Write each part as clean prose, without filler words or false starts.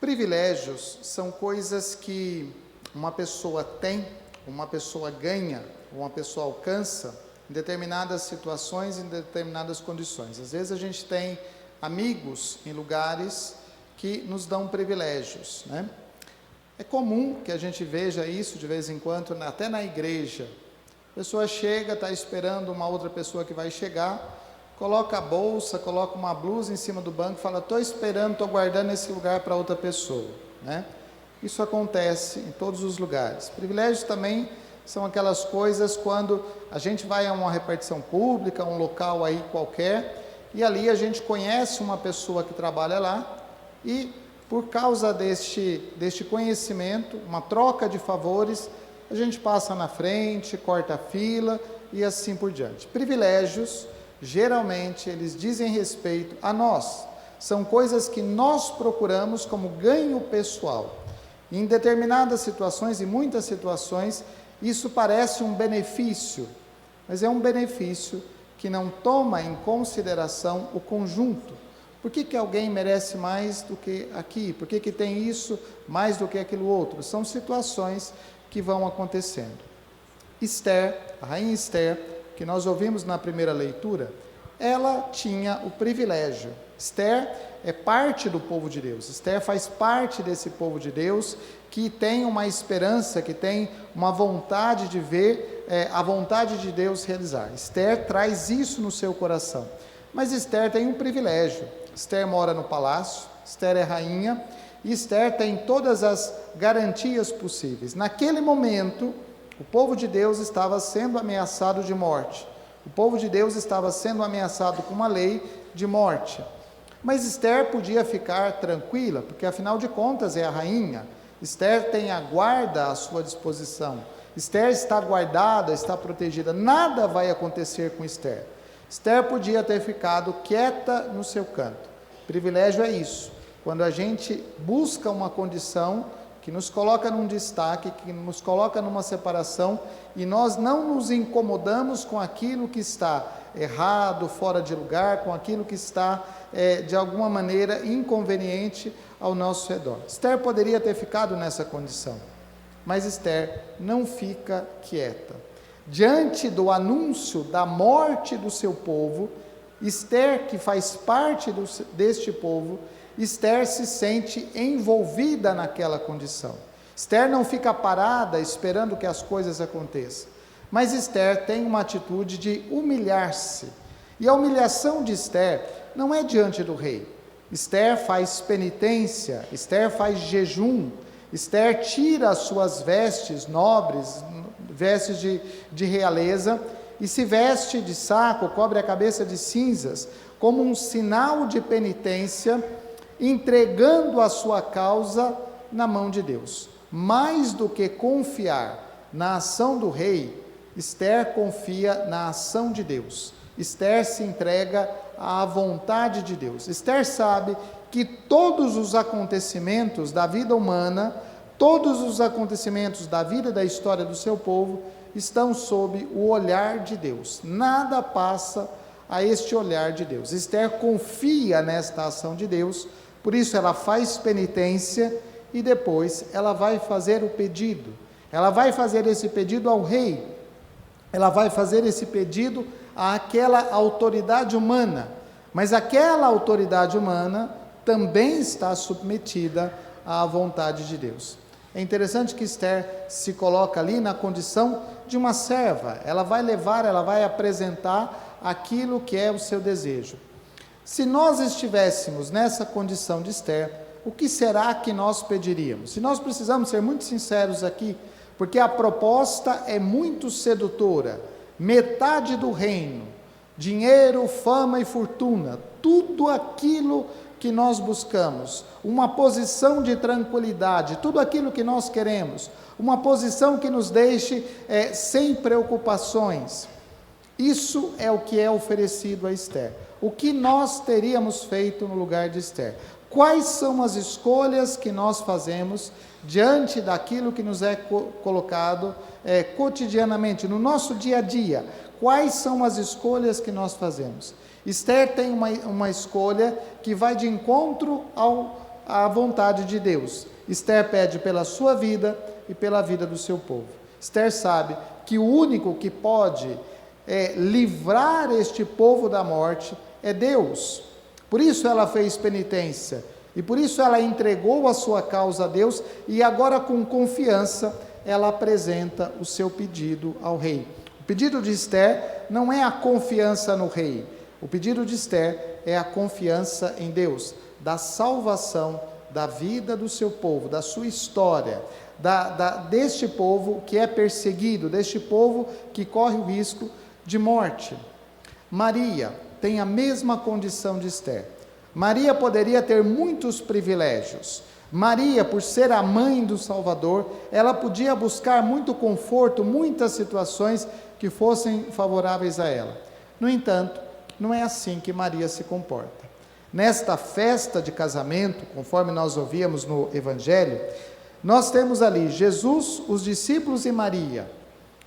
Privilégios são coisas que uma pessoa tem, uma pessoa ganha, uma pessoa alcança em determinadas situações, em determinadas condições. Às vezes a gente tem amigos em lugares que nos dão privilégios, né? É comum que a gente veja isso de vez em quando, até na igreja. A pessoa chega, está esperando uma outra pessoa que vai chegar, coloca a bolsa, coloca uma blusa em cima do banco, fala, estou esperando, estou guardando esse lugar para outra pessoa, né? Isso acontece em todos os lugares. Privilégios também são aquelas coisas quando a gente vai a uma repartição pública, um local aí qualquer, e ali a gente conhece uma pessoa que trabalha lá, e por causa deste conhecimento, uma troca de favores, a gente passa na frente, corta a fila e assim por diante. Privilégios, geralmente, eles dizem respeito a nós. São coisas que nós procuramos como ganho pessoal. Em determinadas situações, em muitas situações, isso parece um benefício, mas é um benefício que não toma em consideração o conjunto. Por que alguém merece mais do que aqui? Por que tem isso mais do que aquilo outro? São situações que vão acontecendo. Esther, a rainha Esther, que nós ouvimos na primeira leitura, ela tinha o privilégio. Esther é parte do povo de Deus. Esther faz parte desse povo de Deus que tem uma esperança, que tem uma vontade de ver a vontade de Deus realizar. Esther traz isso no seu coração. Mas Esther tem um privilégio. Esther mora no palácio, Esther é rainha, e Esther tem todas as garantias possíveis. Naquele momento, o povo de Deus estava sendo ameaçado de morte. O povo de Deus estava sendo ameaçado com uma lei de morte. Mas Esther podia ficar tranquila, porque afinal de contas é a rainha. Esther tem a guarda à sua disposição. Esther está guardada, está protegida. Nada vai acontecer com Esther. Esther podia ter ficado quieta no seu canto. Privilégio é isso. Quando a gente busca uma condição que nos coloca num destaque, que nos coloca numa separação, e nós não nos incomodamos com aquilo que está errado, fora de lugar, com aquilo que está, de alguma maneira, inconveniente ao nosso redor. Esther poderia ter ficado nessa condição, mas Esther não fica quieta. Diante do anúncio da morte do seu povo, Esther, que faz parte deste povo, Esther se sente envolvida naquela condição. Esther não fica parada esperando que as coisas aconteçam, mas Esther tem uma atitude de humilhar-se. E a humilhação de Esther não é diante do rei. Esther faz penitência, Esther faz jejum, Esther tira as suas vestes nobres, vestes de realeza, e se veste de saco, cobre a cabeça de cinzas, como um sinal de penitência, entregando a sua causa na mão de Deus. Mais do que confiar na ação do rei, Esther confia na ação de Deus. Esther se entrega à vontade de Deus. Esther sabe que todos os acontecimentos da vida humana, todos os acontecimentos da vida e da história do seu povo, estão sob o olhar de Deus. Nada passa a este olhar de Deus. Esther confia nesta ação de Deus, por isso ela faz penitência e depois ela vai fazer o pedido. Ela vai fazer esse pedido ao rei. Ela vai fazer esse pedido àquela autoridade humana. Mas aquela autoridade humana também está submetida à vontade de Deus. É interessante que Esther se coloca ali na condição de uma serva. Ela vai levar, ela vai apresentar aquilo que é o seu desejo. Se nós estivéssemos nessa condição de Esther, o que será que nós pediríamos? Se nós precisamos ser muito sinceros aqui, porque a proposta é muito sedutora. Metade do reino, dinheiro, fama e fortuna, tudo aquilo que nós buscamos, uma posição de tranquilidade, tudo aquilo que nós queremos, uma posição que nos deixe sem preocupações. Isso é o que é oferecido a Esther. O que nós teríamos feito no lugar de Esther? Quais são as escolhas que nós fazemos diante daquilo que nos é colocado cotidianamente, no nosso dia a dia? Quais são as escolhas que nós fazemos? Esther tem uma escolha que vai de encontro à vontade de Deus. Esther pede pela sua vida e pela vida do seu povo. Esther sabe que o único que pode livrar este povo da morte é Deus. Por isso ela fez penitência e por isso ela entregou a sua causa a Deus e agora com confiança ela apresenta o seu pedido ao rei. O pedido de Esther não é a confiança no rei, o pedido de Esther é a confiança em Deus, da salvação da vida do seu povo, da sua história, deste povo que é perseguido, deste povo que corre o risco de morte. Maria tem a mesma condição de Esther. Maria poderia ter muitos privilégios. Maria, por ser a mãe do Salvador, ela podia buscar muito conforto, muitas situações que fossem favoráveis a ela. No entanto, não é assim que Maria se comporta. Nesta festa de casamento, conforme nós ouvíamos no Evangelho, nós temos ali Jesus, os discípulos e Maria,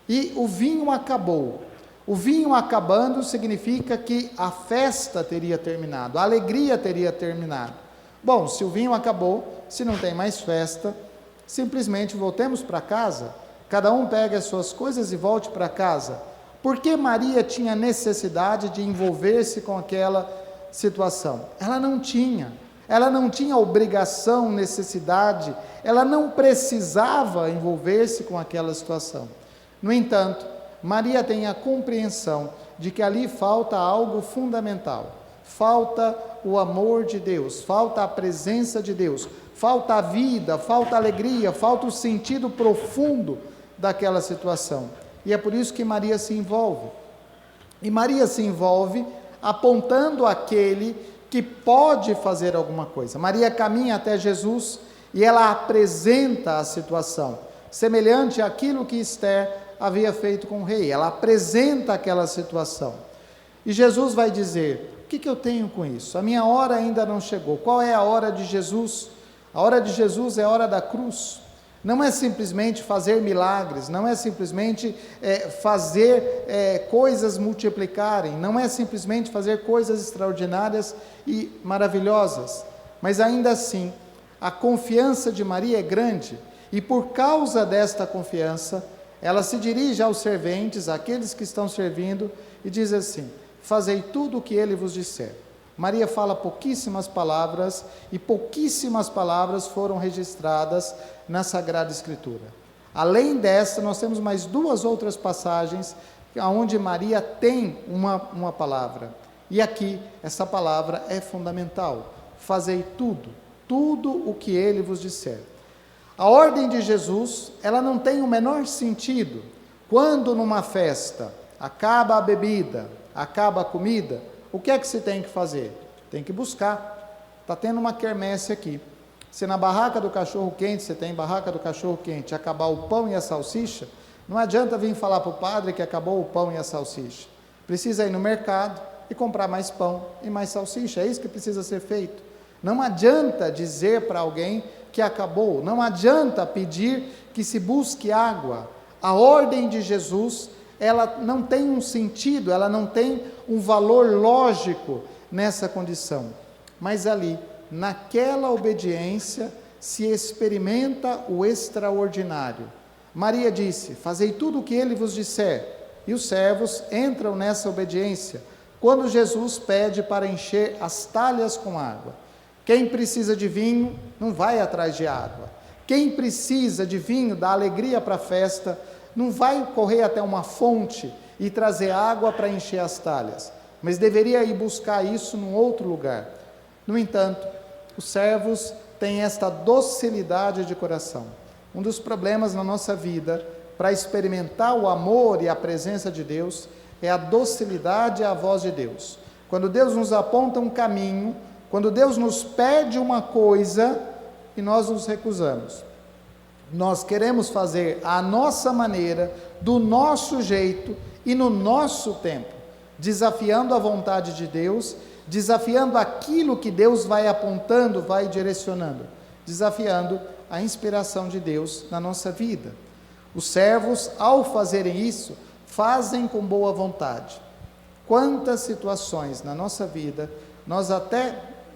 e o vinho acabou. O vinho acabando significa que a festa teria terminado, a alegria teria terminado. Bom, se o vinho acabou, se não tem mais festa, simplesmente voltemos para casa, cada um pegue as suas coisas e volte para casa. Por que Maria tinha necessidade de envolver-se com aquela situação? Ela não tinha obrigação, necessidade, ela não precisava envolver-se com aquela situação. No entanto, Maria tem a compreensão de que ali falta algo fundamental, falta o amor de Deus, falta a presença de Deus, falta a vida, falta a alegria, falta o sentido profundo daquela situação. E é por isso que Maria se envolve. E Maria se envolve apontando aquele que pode fazer alguma coisa. Maria caminha até Jesus e ela apresenta a situação, semelhante àquilo que Esther havia feito com o rei. Ela apresenta aquela situação. E Jesus vai dizer: o que eu tenho com isso? A minha hora ainda não chegou. Qual é a hora de Jesus? A hora de Jesus é a hora da cruz. Não é simplesmente fazer milagres, não é simplesmente fazer coisas multiplicarem, não é simplesmente fazer coisas extraordinárias e maravilhosas, mas ainda assim, a confiança de Maria é grande, e por causa desta confiança, ela se dirige aos serventes, àqueles que estão servindo, e diz assim: fazei tudo o que ele vos disser. Maria fala pouquíssimas palavras, e pouquíssimas palavras foram registradas na Sagrada Escritura. Além desta, nós temos mais duas outras passagens, onde Maria tem uma palavra. E aqui, essa palavra é fundamental: fazei tudo o que ele vos disser. A ordem de Jesus, ela não tem o menor sentido. Quando numa festa, acaba a bebida, acaba a comida, o que é que se tem que fazer? Tem que buscar. Está tendo uma quermesse aqui. Se na barraca do cachorro-quente, você tem barraca do cachorro-quente, acabar o pão e a salsicha, não adianta vir falar para o padre que acabou o pão e a salsicha. Precisa ir no mercado e comprar mais pão e mais salsicha. É isso que precisa ser feito. Não adianta dizer para alguém que acabou. Não adianta pedir que se busque água. A ordem de Jesus, ela não tem um sentido, ela não tem um valor lógico nessa condição. Mas ali, naquela obediência, se experimenta o extraordinário. Maria disse: fazei tudo o que ele vos disser. E os servos entram nessa obediência, quando Jesus pede para encher as talhas com água. Quem precisa de vinho, não vai atrás de água. Quem precisa de vinho, da alegria para a festa, não vai correr até uma fonte e trazer água para encher as talhas, mas deveria ir buscar isso num outro lugar. No entanto, os servos têm esta docilidade de coração. Um dos problemas na nossa vida, para experimentar o amor e a presença de Deus, é a docilidade à voz de Deus. Quando Deus nos aponta um caminho, quando Deus nos pede uma coisa e nós nos recusamos. Nós queremos fazer à nossa maneira, do nosso jeito e no nosso tempo, desafiando a vontade de Deus, desafiando aquilo que Deus vai apontando, vai direcionando, desafiando a inspiração de Deus na nossa vida. Os servos, ao fazerem isso, fazem com boa vontade. Quantas situações na nossa vida nós até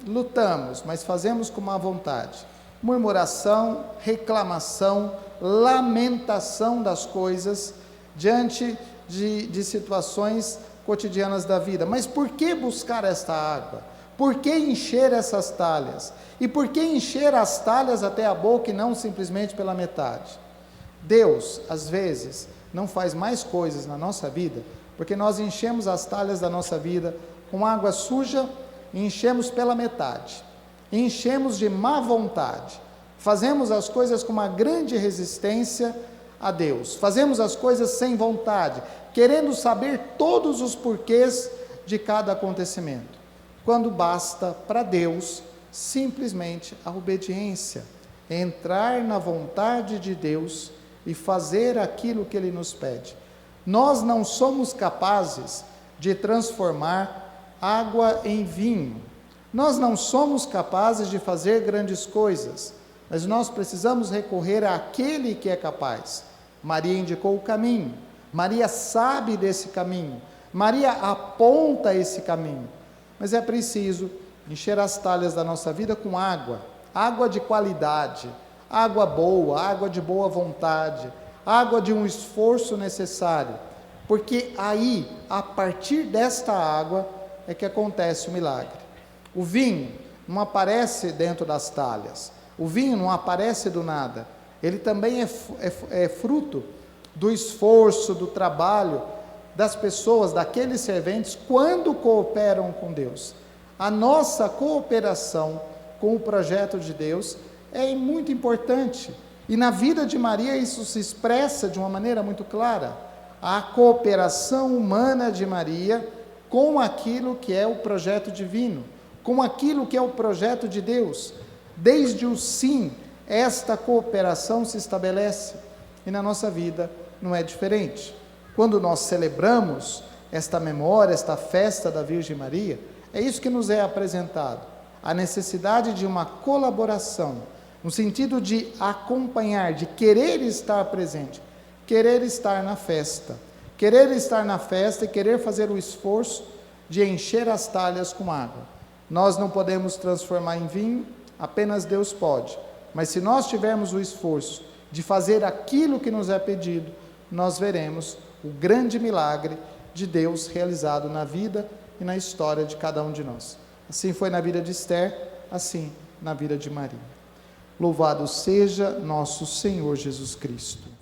lutamos, mas fazemos com má vontade. Murmuração, reclamação, lamentação das coisas diante de situações cotidianas da vida. Mas por que buscar esta água? Por que encher essas talhas? E por que encher as talhas até a boca e não simplesmente pela metade? Deus, às vezes, não faz mais coisas na nossa vida, porque nós enchemos as talhas da nossa vida com água suja e enchemos pela metade. Enchemos de má vontade. Fazemos as coisas com uma grande resistência a Deus. Fazemos as coisas sem vontade, querendo saber todos os porquês de cada acontecimento, quando basta para Deus simplesmente a obediência, entrar na vontade de Deus e fazer aquilo que Ele nos pede. Nós não somos capazes de transformar água em vinho, nós não somos capazes de fazer grandes coisas, mas nós precisamos recorrer àquele que é capaz. Maria indicou o caminho, Maria sabe desse caminho, Maria aponta esse caminho, mas é preciso encher as talhas da nossa vida com água, água de qualidade, água boa, água de boa vontade, água de um esforço necessário, porque aí, a partir desta água, é que acontece o milagre. O vinho não aparece dentro das talhas, o vinho não aparece do nada, ele também é fruto do esforço, do trabalho das pessoas, daqueles serventes, quando cooperam com Deus. A nossa cooperação com o projeto de Deus é muito importante, e na vida de Maria isso se expressa de uma maneira muito clara, a cooperação humana de Maria com aquilo que é o projeto divino, com aquilo que é o projeto de Deus. Desde o sim, esta cooperação se estabelece, e na nossa vida não é diferente. Quando nós celebramos esta memória, esta festa da Virgem Maria, é isso que nos é apresentado, a necessidade de uma colaboração, no sentido de acompanhar, de querer estar presente, querer estar na festa e querer fazer o esforço de encher as talhas com água. Nós não podemos transformar em vinho, apenas Deus pode, mas se nós tivermos o esforço de fazer aquilo que nos é pedido, nós veremos o grande milagre de Deus realizado na vida e na história de cada um de nós. Assim foi na vida de Esther, assim na vida de Maria. Louvado seja nosso Senhor Jesus Cristo.